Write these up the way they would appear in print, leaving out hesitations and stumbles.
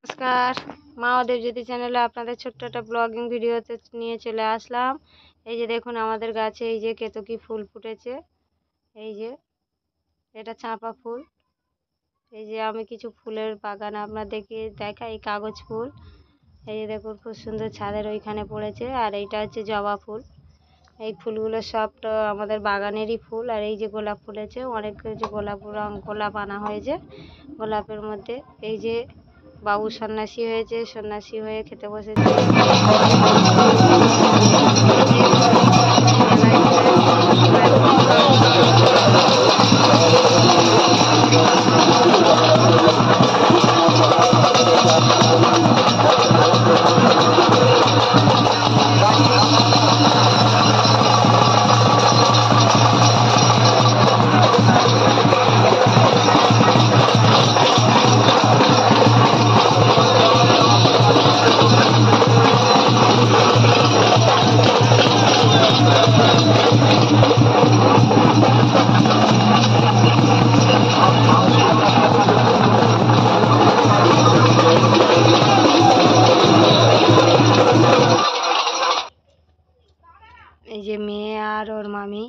নমস্কার, মা ও দেবজ্যোতি চ্যানেলে আপনাদের ছোট্ট একটা ব্লগিং ভিডিওতে নিয়ে চলে আসলাম। এই যে দেখুন আমাদের গাছে এই যে কেতকী ফুল ফুটেছে। এই যে এটা চাঁপা ফুল। এই যে আমি কিছু ফুলের বাগান আপনাদেরকে দেখাই, এই কাগজ ফুল। এই যে দেখুন খুব সুন্দর ছাদের ওইখানে পড়েছে। আর এইটা হচ্ছে জবা ফুল। এই ফুলগুলো সবটা আমাদের বাগানেরই ফুল। আর এই যে গোলাপ ফুলেছে, অনেক যে গোলাপ আনা হয়েছে। গোলাপের মধ্যে এই যে বাবু সন্ন্যাসী হয়েছে, সন্ন্যাসী হয়ে খেতে বসেছে। এই যে মেয়ে আর ওর মামি।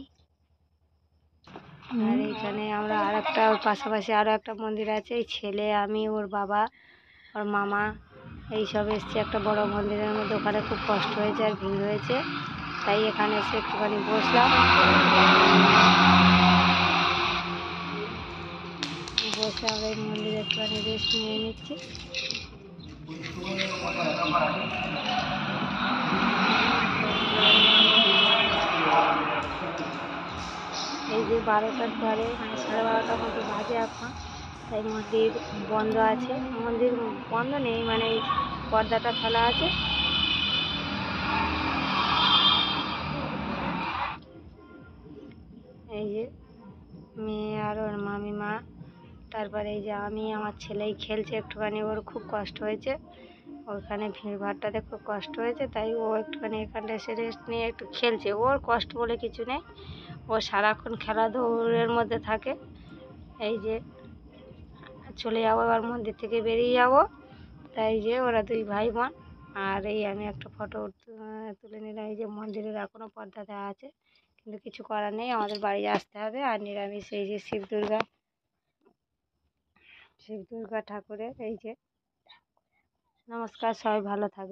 আর এখানে আমরা আর একটা পাশাপাশি আরও একটা মন্দির আছে। এই ছেলে, আমি, ওর বাবা, ওর মামা এইসব এসছে একটা বড় মন্দিরের মধ্যে। ওখানে খুব কষ্ট হয়েছে আর ভিড় হয়েছে, তাই এখানে এসে একটুখানি বসলাম। বসে আমরা এই মন্দিরে একটুখানি রেস্ট নিয়ে নিচ্ছি। এই যে 12টার পরে মানে 12:30টার মতো বাজে এখন, তাই মন্দির বন্ধ আছে। মন্দির বন্ধ নেই, মানে পর্দাটা ফেলা আছে। এই যে মেয়ে আর ওর মামিমা, তারপরে এই যে আমি, আমার ছেলেই খেলছে একটুখানি। ওর খুব কষ্ট হয়েছে, ওখানে ভিড়ভাড়টাতে খুব কষ্ট হয়েছে, তাই ও একটুখানি এখানটা এসে রেস্ট নিয়ে একটু খেলছে। ওর কষ্ট বলে কিছু নেই, ও সারাক্ষণ খেলাধুলার মধ্যে থাকে। এই যে চলে যাবো এবার, মন্দির থেকে বেরিয়ে যাব। তাই যে ওরা দুই ভাই বোন। আর এই আমি একটা ফটো তুলে নিলাম। এই যে মন্দিরের এখনও পর্দা দেওয়া আছে, কিন্তু কিছু করার নেই, আমাদের বাড়ি আসতে হবে। আর নিরামিষ এই যে শিব দুর্গা ঠাকুরের। এই যে নমস্কার, সবাই ভালো থাকবে।